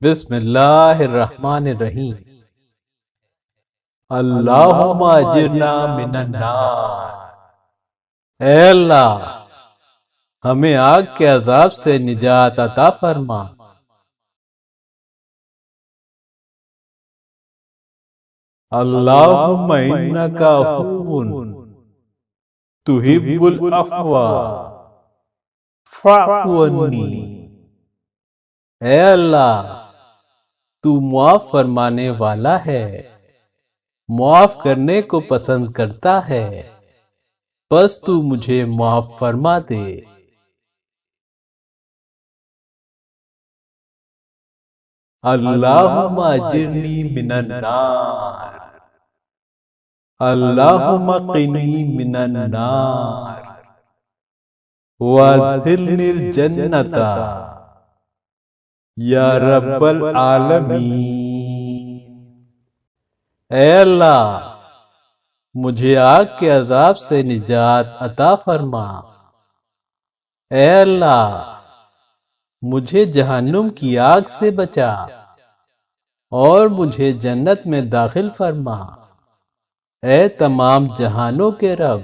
بسم اللہ الرحمن الرحیم۔ اللہم اجرنا من النار۔ اے اللہ، ہمیں آگ کے عذاب سے نجات عطا فرما۔ اللہم انک عفو تحب العفو فاعف عنی۔ اے اللہ، تو معاف فرمانے والا ہے، معاف کرنے کو پسند کرتا ہے، بس تو مجھے معاف فرما دے۔ اللہم اجرنی من النار، اللہم قنی من النار وادخلنی الجنت یا رب العالمین۔ اے اللہ، مجھے آگ کے عذاب سے نجات عطا فرما۔ اے اللہ، مجھے جہنم کی آگ سے بچا اور مجھے جنت میں داخل فرما۔ اے تمام جہانوں کے رب،